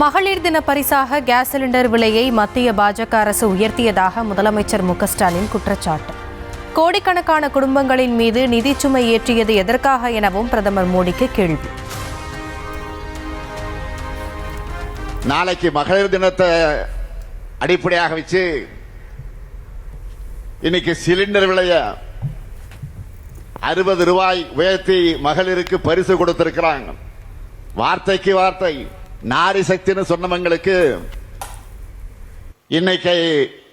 மகளிர் தின பரிசாக கேஸ் சிலிண்டர் விலையை மத்திய பாஜக அரசு உயர்த்தியதாக முதலமைச்சர் மு க ஸ்டாலின் குற்றச்சாட்டு. கோடிக்கணக்கான குடும்பங்களின் மீது நிதிச்சுமை ஏற்றியது எதற்காக எனவும் பிரதமர் மோடிக்கு கேள்வி. நாளைக்கு மகளிர் தினத்தை அடிப்படையாக வச்சு இன்னைக்கு சிலிண்டர் விலைய 60 ரூபாய் உயர்த்தி மகளிருக்கு பரிசு கொடுத்திருக்கிறாங்க. வார்த்தைக்கு வார்த்தை நாரி சக்தின்னு சொன்னவங்களுக்கு இன்னைக்கு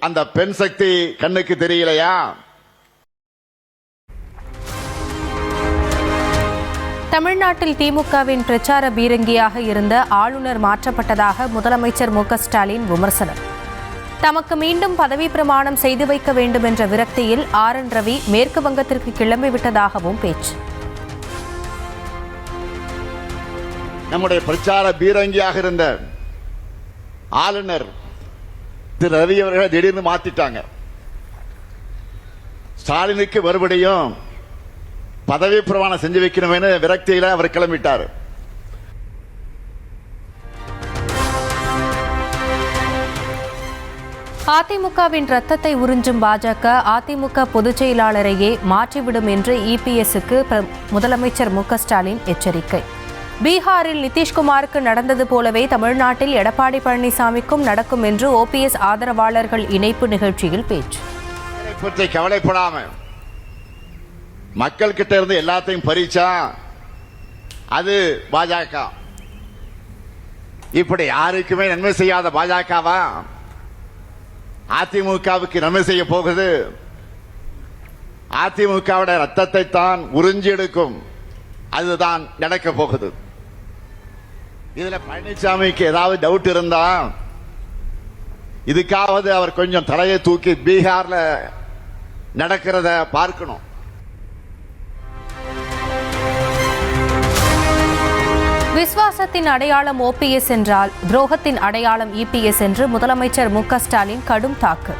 அந்த பெண் சக்தி கண்ணுக்கு தெரியலையா? தமிழ்நாட்டில் திமுகவின் பிரச்சார பீரங்கியாக இருந்த ஆளுநர் மாற்றப்பட்டதாக முதலமைச்சர் மு க ஸ்டாலின் விமர்சனம். தமக்கு மீண்டும் பதவி பிரமாணம் செய்து வைக்க வேண்டும் என்ற விரக்தியில் RN ரவி மேற்கு வங்கத்திற்கு கிளம்பிவிட்டதாகவும் பேச்சு. நம்முடைய பிரச்சார பீரங்கியாக இருந்த ஆளுநர் திரு ரவி அவர்களை திடீர்னு மாத்திட்டாங்க. ஸ்டாலினுக்கு மறுபடியும் பதவி பிரமாணம் செஞ்சு வைக்கணும் விரக்தியில அவர் கிளம்பிட்டார். அதிமுகவின் ரத்தத்தை உறிஞ்சும் பாஜக அதிமுக பொதுச் செயலாளரையே மாற்றிவிடும் என்று EPSக்கு முதலமைச்சர் மு க ஸ்டாலின் எச்சரிக்கை. பீகாரில் நிதிஷ்குமாருக்கு நடந்தது போலவே தமிழ்நாட்டில் எடப்பாடி பழனிசாமிக்கும் நடக்கும் என்று OPS ஆதரவாளர்கள் இணைப்பு நிகழ்ச்சியில் பேச்சு. பற்றி கவலைப்படாம மக்கள் கிட்ட இருந்து எல்லாத்தையும் பறிச்சா அது பாஜக. இப்படி யாருக்குமே நன்மை செய்யாத பாஜகவா அதிமுகவுக்கு நன்மை செய்ய போகுது? அதிமுகவுடைய ரத்தத்தை தான் உறிஞ்சி எடுக்கும். அதுதான் நடக்க போகுது. இதுல பழனிசாமிக்கு ஏதாவது டவுட் இருந்தா இதுக்காவது அவர் கொஞ்சம் தலையை தூக்கி பீகார்ல நடக்கிறத பார்க்கணும். விசுவாசத்தின் அடையாளம் OPS என்றால் துரோகத்தின் அடையாளம் EPS என்று முதலமைச்சர் மு க ஸ்டாலின் கடும் தாக்கு.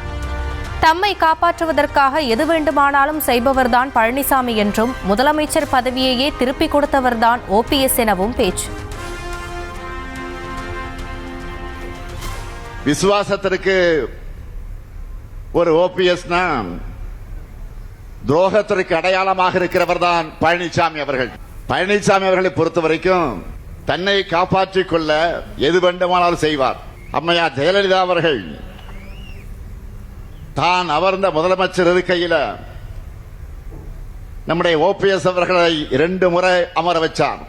தம்மை காப்பாற்றுவதற்காக எது வேண்டுமானாலும் செய்பவர்தான் பழனிசாமி என்றும் முதலமைச்சர் பதவியையே திருப்பிக் கொடுத்தவர்தான் OPS எனவும் பேச்சு. விசுவாசத்திற்கு ஒரு OPS துரோகத்திற்கு அடையாளமாக இருக்கிறவர் தான் பழனிசாமி அவர்கள். பழனிசாமி அவர்களை பொறுத்த வரைக்கும் தன்னை காப்பாற்றிக் கொள்ள எது வேண்டுமானாலும் செய்வார். அம்மையார் ஜெயலலிதா அவர்கள் தான் அமர்ந்த முதலமைச்சர் இருக்கையில் நம்முடைய OPS அவர்களை 2 முறை அமர வச்சார்.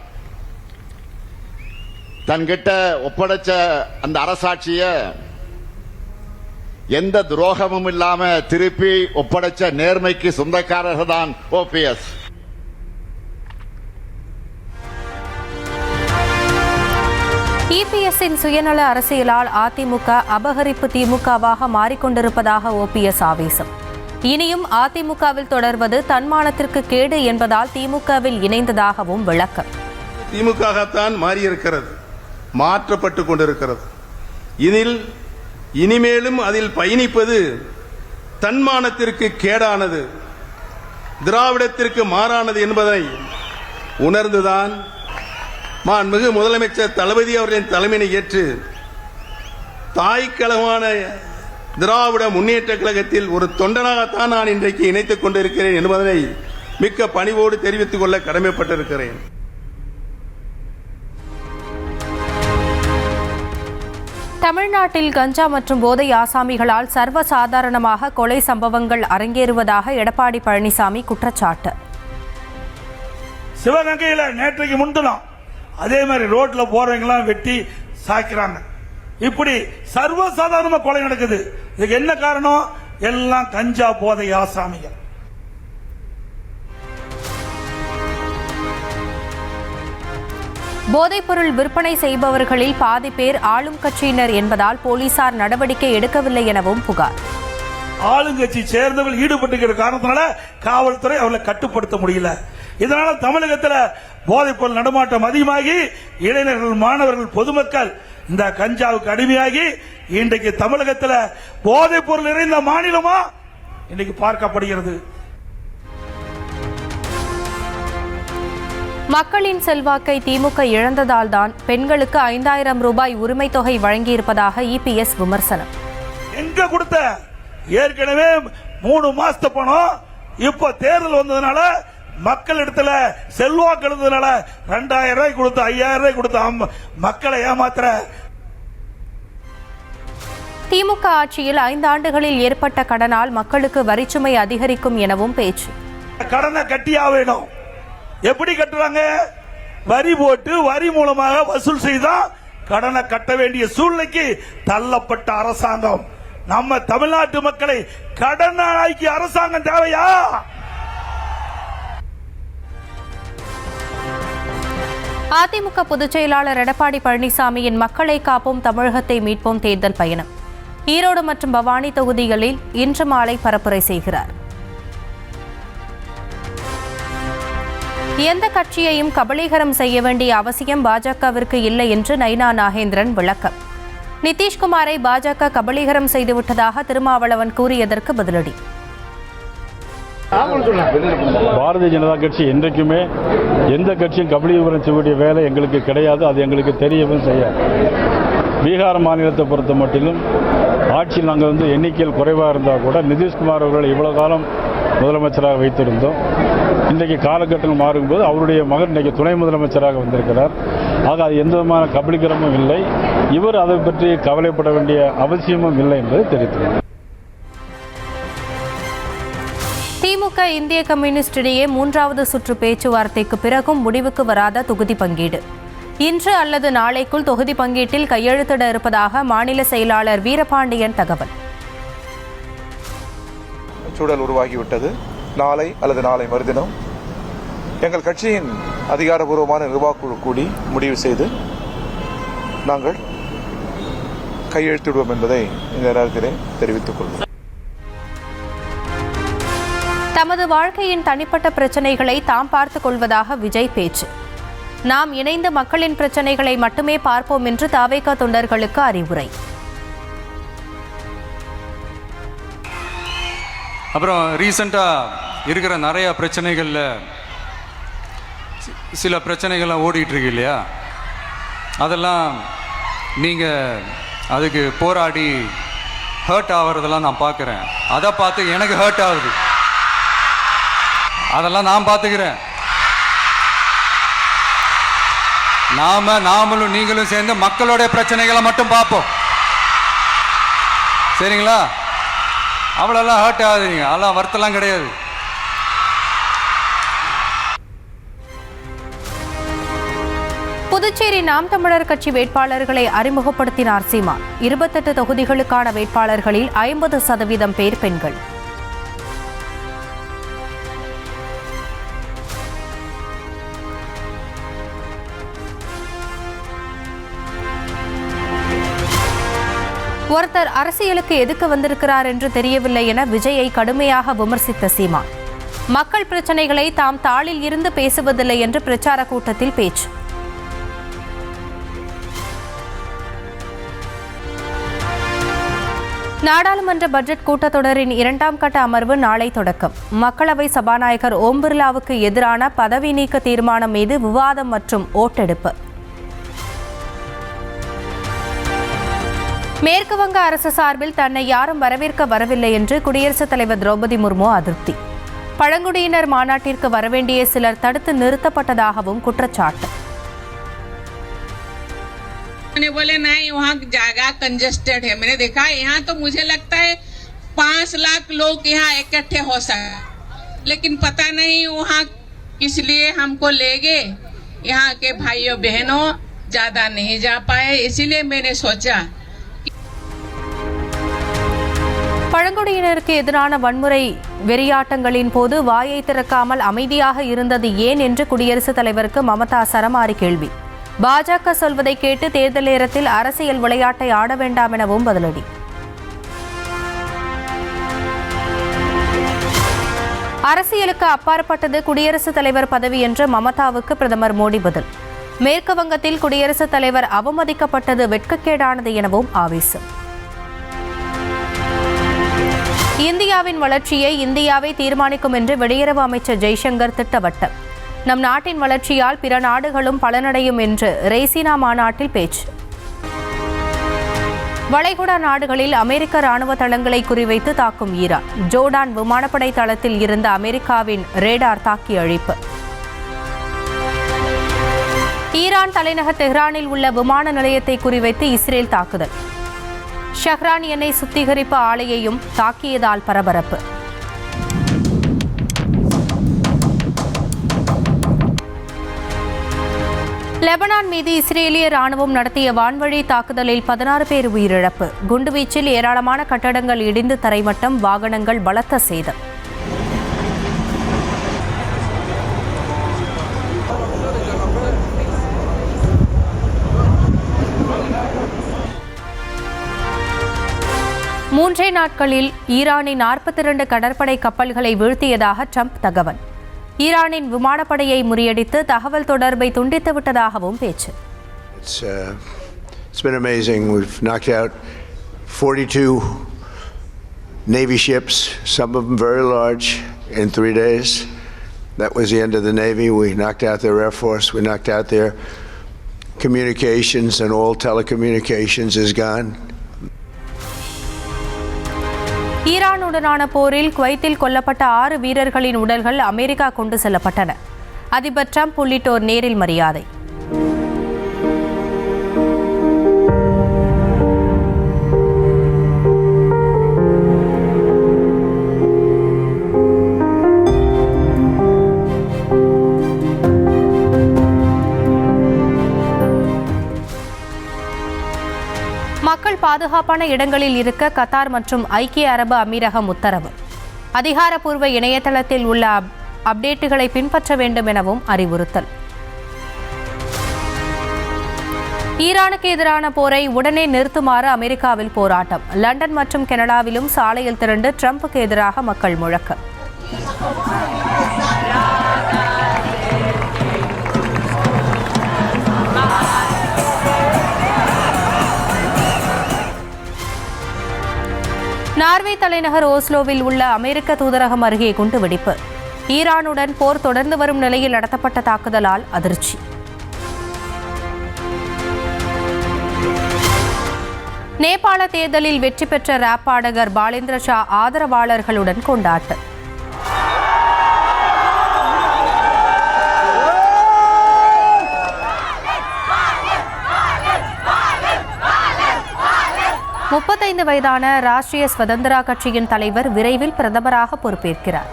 தன்கிட்ட ஒப்படைச்ச அந்த அரசாட்சிய எந்த துரோகமும் இல்லாம திருப்பி ஒப்படைச்ச நேர்மைக்கு சொந்தக்காரர்கள் தான் OPS. EPSன் சுயநல அரசியலால் அதிமுக அபகரிப்பு திமுகவாக மாறிக்கொண்டிருப்பதாக OPS ஆவேசம். இனியும் அதிமுகவில் தொடர்வது தன்மானத்திற்கு கேடு என்பதால் திமுகவில் இணைந்ததாகவும் விளக்கம். திமுகத்தான் மாறியிருக்கிறது, மாற்றப்பட்டு கொண்டிருக்கிறது. இனிமேலும் அதில் பயணிப்பது தன்மானத்திற்கு கேடானது, திராவிடத்திற்கு மாறானது என்பதை உணர்ந்துதான் மாண்புமிகு முதலமைச்சர் தளபதி அவர்களின் தலைமையை ஏற்று தாய்க்கழகமான திராவிட முன்னேற்ற கழகத்தில் ஒரு தொண்டனாகத்தான் நான் இன்றைக்கு இணைத்துக் கொண்டிருக்கிறேன் என்பதனை மிக்க பணிவோடு தெரிவித்துக் கொள்ள கடமைப்பட்டிருக்கிறேன். தமிழ்நாட்டில் கஞ்சா மற்றும் போதை ஆசாமிகளால் சர்வசாதாரணமாக கொலை சம்பவங்கள் அரங்கேறுவதாக எடப்பாடி பழனிசாமி குற்றச்சாட்டு. சிவகங்கையில் நேற்றைக்கு முன்தினம் அதே மாதிரி ரோட்ல போறவங்களாம் வெட்டி சாய்க்கிறாங்க. இப்படி சர்வசாதாரண கொலை நடக்குது. இதுக்கு என்ன காரணம்? எல்லாம் கஞ்சா போதை ஆசாமிகள். போதைப்பொருள் விற்பனை செய்பவர்களில் பாதி பேர் ஆளும் கட்சியினர் என்பதால் போலீசார் நடவடிக்கை எடுக்கவில்லை எனவும் புகார். ஆளுங்கட்சி சேர்ந்தவர்கள் ஈடுபட்டு காரணத்தினால காவல்துறை அவர்களை கட்டுப்படுத்த முடியல. இதனால தமிழகத்தில் போதைப்பொருள் நடமாட்டம் அதிகமாகி இளைஞர்கள், மாணவர்கள், பொதுமக்கள் இந்த கஞ்சாவுக்கு அடிமையாகி இன்றைக்கு தமிழகத்தில் போதைப்பொருள் நிறைந்த மாநிலமா இன்னைக்கு பார்க்கப்படுகிறது. மக்களின் செல்வாக்கை திமுக இழந்ததால் தான் பெண்களுக்கு 5000 ரூபாய் உரிமை தொகை வழங்கியிருப்பதாக இபிஎஸ் விமர்சனம். எங்க கொடுத்த ஏற்கனவே 3 மாசத்து பணம் இப்ப தேர்தல் வந்ததுனால மக்கள் இடத்துல செல்வாக்கு எழுந்ததுனால 2000 ரூபாய் கொடுத்து 5000 ரூபாய் கொடுத்து மக்களை ஏமாத்துற. திமுக ஆட்சியில் 5 ஆண்டுகளில் ஏற்பட்ட கடனால் மக்களுக்கு வரிச்சுமை அதிகரிக்கும் எனவும் பேச்சு. கடனை கட்டியா வேணும். எப்படி கட்டுறாங்க? வரி போட்டு வரி மூலமாக வசூல் செய்தா கடனை கட்ட வேண்டிய சூழ்நிலைக்கு தள்ளப்பட்ட அரசாங்கம். நம்ம தமிழ்நாட்டு மக்களை கடனாளிக்கு அரசாங்கம் தேவையா? அதிமுக பொதுச் செயலாளர் எடப்பாடி பழனிசாமியின் மக்களை காப்போம் தமிழகத்தை மீட்போம் தேர்தல் பயணம் ஈரோடு மற்றும் பவானி தொகுதிகளில் இன்று மாலை பரப்புரை செய்கிறார். எந்த கட்சியையும் கபலீகரம் செய்ய வேண்டிய அவசியம் பாஜகவிற்கு இல்லை என்று நைனா நாகேந்திரன் விளக்கம். நிதிஷ்குமாரை பாஜக கபலீகரம் செய்துவிட்டதாக திருமாவளவன் கூறியதற்கு பதிலடி. பாரதிய ஜனதா கட்சி என்றைக்குமே எந்த கட்சியும் கபலீகரம் செய்ய வேண்டிய வேலை எங்களுக்கு கிடையாது. அது எங்களுக்கு தெரியவும் செய்யாது. பீகார் மாநிலத்தை பொறுத்த மட்டிலும் ஆட்சியில் நாங்கள் எண்ணிக்கையில் குறைவாக இருந்தால் கூட நிதிஷ்குமார் அவர்கள் இவ்வளவு காலம் முதலமைச்சராக வைத்திருந்தோம். இன்றைக்கு காலகட்டங்கள் மாறும்போது அவருடைய மகன் இன்றைக்கு துணை முதலமைச்சராக வந்திருக்கிறார். ஆக அது எந்த விதமான கபலீகரமும் இல்லை. இவர் அதை பற்றி கவலைப்பட வேண்டிய அவசியமும் இல்லை என்பதை தெரிவித்துள்ளார். திமுக இந்திய கம்யூனிஸ்ட் இடையே 3வது சுற்று பேச்சுவார்த்தைக்கு பிறகும் முடிவுக்கு வராத தொகுதி பங்கீடு. இன்று அல்லது நாளைக்குள் தொகுதி பங்கீட்டில் கையெழுத்திட இருப்பதாக மாநில செயலாளர் வீரபாண்டியன் தகவல். சூழல் உருவாகிவிட்டது. நாளை அல்லது நாளை மறுதினம் எங்கள் கட்சியின் அதிகாரபூர்வமான நிர்வாகக்குழு கூடி முடிவு செய்து நாங்கள் கையெழுத்திடுவோம் என்பதை இந்த நேரத்திலே தெரிவித்துக் கொள்வோம். தமது வாழ்க்கையின் தனிப்பட்ட பிரச்சனைகளை தாம் பார்த்துக் கொள்வதாக விஜய் பேச்சு. நாம் இணைந்த மக்களின் பிரச்சனைகளை மட்டுமே பார்ப்போம் என்று தவேக தொண்டர்களுக்கு அறிவுரை. அப்புறம் ரீசெண்டாக இருக்கிற நிறைய பிரச்சனைகளில் சில பிரச்சனைகள்லாம் ஓடிட்டு இருக்கு இல்லையா, அதெல்லாம் நீங்கள் அதுக்கு போராடி ஹர்ட் ஆகிறதெல்லாம் நான் பார்க்குறேன். அதை பார்த்து எனக்கு ஹர்ட் ஆகுது. அதெல்லாம் நான் பார்த்துக்கிறேன். நாமளும் நீங்களும் சேர்ந்து மக்களுடைய பிரச்சனைகளை மட்டும் பார்ப்போம். சரிங்களா? அவ்வளோலாம் ஹர்ட் ஆகுதுங்க. அதெல்லாம் வருத்தலாம் கிடையாது. புதுச்சேரி நாம் தமிழர் கட்சி வேட்பாளர்களை அறிமுகப்படுத்தினார் சீமான். 28 தொகுதிகளுக்கான வேட்பாளர்களில் 50% பேர் பெண்கள். ஒருத்தர் அரசியலுக்கு எதுக்கு வந்திருக்கிறார் என்று தெரியவில்லை என விஜயை கடுமையாக விமர்சித்த சீமான், மக்கள் பிரச்சனைகளை தாம் தாளில் இருந்து பேசுவதில்லை என்று பிரச்சார கூட்டத்தில் பேச்சு. நாடாளுமன்ற பட்ஜெட் கூட்டத்தொடரின் 2ஆம் கட்ட அமர்வு நாளை தொடக்கம். மக்களவை சபாநாயகர் ஓம் பிர்லாவுக்கு எதிரான பதவி நீக்க தீர்மானம் மீது விவாதம் மற்றும் ஓட்டெடுப்பு. மேற்கு வங்க அரசு சார்பில் தன்னை யாரும் வரவேற்க வரவில்லை என்று குடியரசுத் தலைவர் திரௌபதி முர்மு அதிருப்தி. பழங்குடியினர் மாநாட்டிற்கு வரவேண்டிய சிலர் தடுத்து நிறுத்தப்பட்டதாகவும் குற்றச்சாட்டு. बोले नहीं वहाँ जगह कंजेस्टेड है. मैंने देखा यहाँ तो मुझे लगता है 5 लाख लोग यहाँ इकट्ठे हो सकते, लेकिन पता नहीं वहाँ किस लिए हमको ले गए. यहाँ के भाइयों बहनों ज्यादा नहीं जा पाए, इसीलिए मैंने सोचा. பழங்குடியினருக்கு எதிரான வன்முறை வெறியாட்டங்களின் போது வாயை திறக்காமல் அமைதியாக இருந்தது ஏன் என்று குடியரசுத் தலைவருக்கு மமதா சரமாரி கேள்வி. பாஜக சொல்வதை கேட்டு தேர்தல் நேரத்தில் அரசியல் விளையாட்டை ஆட வேண்டாம் எனவும் பதிலடி. அரசியலுக்கு அப்பாற்பட்டது குடியரசுத் தலைவர் பதவி என்று மமதாவுக்கு பிரதமர் மோடி பதில். மேற்கு வங்கத்தில் குடியரசுத் தலைவர் அவமதிக்கப்பட்டது வெட்கக்கேடானது எனவும் ஆவேசம். இந்தியாவின் வளர்ச்சியை இந்தியாவை தீர்மானிக்கும் என்று வெளியுறவு அமைச்சர் ஜெய்சங்கர் திட்டவட்டம். நம் நாட்டின் வளர்ச்சியால் பிற நாடுகளும் பலனடையும் என்று ரெய்சினா மாநாட்டில் பேச்சு. வளைகுடா நாடுகளில் அமெரிக்க ராணுவ தளங்களை குறிவைத்து தாக்கும் ஈரான். ஜோர்டான் விமானப்படை தளத்தில் இருந்த அமெரிக்காவின் ரேடார் தாக்கி அழிப்பு. ஈரான் தலைநகர் தெஹ்ரானில் உள்ள விமான நிலையத்தை குறிவைத்து இஸ்ரேல் தாக்குதல். ஷஹ்ரான் எண்ணெய் சுத்திகரிப்பு ஆலையையும் தாக்கியதால் பரபரப்பு. லெபனான் மீது இஸ்ரேலிய ராணுவம் நடத்திய வான்வழி தாக்குதலில் 16 பேர் உயிரிழப்பு. குண்டுவீச்சில் ஏராளமான கட்டடங்கள் இடிந்து தரைமட்டம், வாகனங்கள் பலத்த சேதம். மூன்றே நாட்களில் ஈரானின் 42 கடற்படை கப்பல்களை வீழ்த்தியதாக ட்ரம்ப் தகவல். ஈரானின் விமானப்படையை முறியடித்து தகவல் தொடர்பை துண்டித்து விட்டதாகவும் பேச்சு. It's been amazing. We've knocked out 42 Navy ships, some of them very large, in 3 days. That was the end of the Navy. We knocked out their Air Force. We knocked out their communications, and all telecommunications is gone. ஈரானுடனான போரில் குவைத்தில் கொல்லப்பட்ட 6 வீரர்களின் உடல்கள் America கொண்டு செல்லப்பட்டன. அதிபர் Trump உள்ளிட்டோர் நேரில் மரியாதை. மக்கள் பாதுகாப்பான இடங்களில் இருக்க கத்தார் மற்றும் ஐக்கிய அரபு அமீரகம் உத்தரவு. அதிகாரப்பூர்வ இணையதளத்தில் உள்ள அப்டேட்டுகளை பின்பற்ற வேண்டும் எனவும் அறிவுறுத்தல். ஈரானுக்கு எதிரான போரை உடனே நிறுத்துமாறு அமெரிக்காவில் போராட்டம். லண்டன் மற்றும் கனடாவிலும் சாலையில் திரண்டு ட்ரம்புக்கு எதிராக மக்கள் முழக்கம். நார்வே தலைநகர் ஓஸ்லோவில் உள்ள அமெரிக்க தூதரகம் அருகே குண்டுவெடிப்பு. ஈரானுடன் போர் தொடர்ந்து வரும் நிலையில் நடத்தப்பட்ட தாக்குதலால் அதிர்ச்சி. நேபாள தேர்தலில் வெற்றி பெற்ற ராப் பாடகர் பாலேந்திர ஷா ஆதரவாளர்களுடன் கொண்டாட்டம். வயதான ராஷ்டிரிய ஸ்வதந்திரா கட்சியின் தலைவர் விரைவில் பிரதமராக பொறுப்பேற்கிறார்.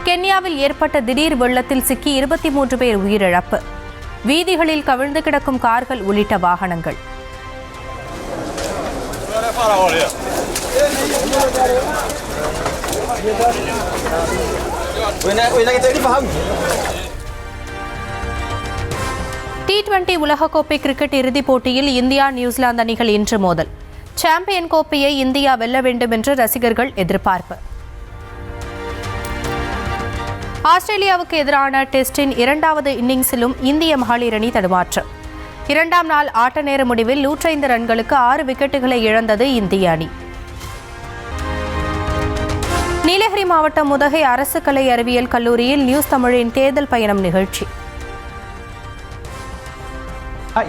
கென்யாவில் ஏற்பட்ட திடீர் வெள்ளத்தில் சிக்கி 23 பேர் உயிரிழப்பு. வீதிகளில் கவிழ்ந்து கிடக்கும் கார்கள் உள்ளிட்ட வாகனங்கள். T20 உலகக்கோப்பை கிரிக்கெட் இறுதிப் போட்டியில் இந்தியா நியூசிலாந்து அணிகள் இன்று மோதல். சாம்பியன் கோப்பையை இந்தியா வெல்ல வேண்டும் என்று ரசிகர்கள் எதிர்பார்ப்பு. ஆஸ்திரேலியாவுக்கு எதிரான டெஸ்டின் 2வது இன்னிங்ஸிலும் இந்திய மகளிர் அணி தடுமாற்றம். 2ஆம் நாள் ஆட்ட நேர முடிவில் 105 ரன்களுக்கு 6 விக்கெட்டுகளை இழந்தது இந்திய அணி. நீலகிரி மாவட்டம் உதகை அரசு கலை அறிவியல் கல்லூரியில் நியூஸ் தமிழின் தேர்தல் பயணம் நிகழ்ச்சி.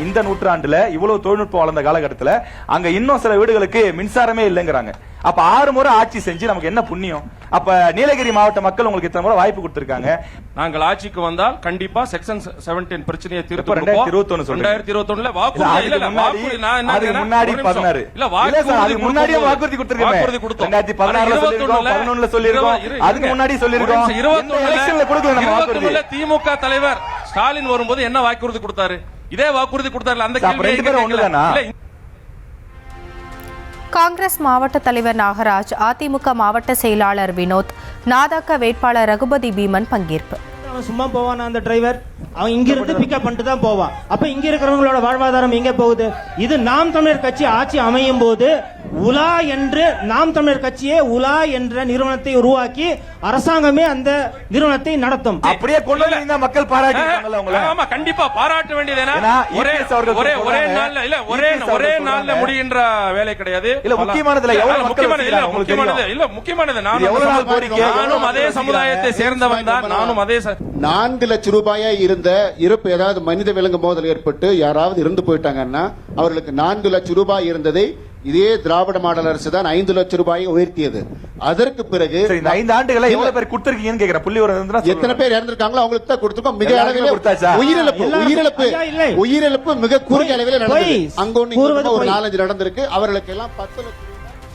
இந்த நூற்றாண்டுல இவ்வளவு தொழில்நுட்பம் வளர்ந்த காலகட்டத்தில் அங்க இன்னும் சில வீடுகளுக்கு மின்சாரமே இல்லைங்கிறாங்க. அப்ப 6 முறை ஆட்சி செஞ்சு நமக்கு என்ன புண்ணியம்? அப்ப நீலகிரி மாவட்ட மக்கள் உங்களுக்கு இத்தனை முறை வாய்ப்பு கொடுத்திருக்காங்க. நாங்கள் ஆட்சிக்கு வந்தால் கண்டிப்பா செக்ஷன் 17 பிரச்சனையை தீர்த்து 2021 சொல்றீங்க. 2021ல வாக்குறுதி முன்னாடி 16 இல்ல அதுக்கு முன்னாடியே வாக்குறுதி கொடுத்திருக்கீங்க. 2016ல சொல்லிருக்கோம், 11ல சொல்லிருக்கோம், அதுக்கு முன்னாடி சொல்லிருக்கோம். 21ல திமுக தலைவர் ஸ்டாலின் வரும்போது என்ன வாக்குறுதி கொடுத்தாரு? இதே வாக்குறுதி கொடுத்தாரு. அந்த கேள்வி காங்கிரஸ் மாவட்ட தலைவர் நாகராஜ், அதிமுக மாவட்ட செயலாளர் வினோத், நாதக வேட்பாளர் ரகுபதி பீமன் பங்கேற்பு. அவன் சும்மா போவான், அந்த டிரைவர் அவன் இங்கிருந்து பிக்கப் பண்ணிட்டு தான் போவான். அப்ப இங்க இருக்கிறவங்களோட வாழ்வாதாரம் எங்க போகுது? இது நாம் தமிழர் கட்சி ஆட்சி அமையும் போது உலா என்று நாம் தமிழர் கட்சியே உலா என்ற நிறுவனத்தை உருவாக்கி அரசாங்கமே அந்த நிறுவனத்தை நடத்தும். அப்படியே கொண்டு வந்தீங்கன்னா மக்கள் பாராட்டிட்டாங்கல்ல உங்களை. ஆமா, கண்டிப்பா பாராட்ட வேண்டியது. ஏன்னா, ஒரே நாள்ல முடிகின்ற வேலை கிடையாது. இல்ல முக்கியமானதுல எவ்வளவு மக்கள் முக்கியமானது நானும் அதே சமுதாயத்தை சேர்ந்தவன் தான். நானும் அதே 4 லட்சம் ரூபாயா இருந்த இறப்பு, ஏதாவது மனித விலங்கு மோதல் ஏற்பட்டு யாராவது இறந்து போயிட்டாங்கன்னா அவர்களுக்கு 4 லட்சம் ரூபாய் இருந்ததை இதே திராவிட மாடல் அரசு தான் 5 லட்சம் ரூபாயை உயர்த்தியது. அதற்கு பிறகு இந்த 5 ஆண்டுகளை எவ்வளவு பேர் கொடுத்திருக்கீங்கன்னு கேக்குற புள்ளி ஒரு எத்தனை பேர் இறந்திருக்காங்களோ அவங்களுக்கு தான் கொடுத்திருக்கோம். மிக அளவில் உயிரிழப்பு மிக குறுகிய அளவில் நடந்தது. அங்க ஒண்ணு ஒரு 4-5 நடந்திருக்கு. அவர்களுக்கு எல்லாம் 10 லட்சம்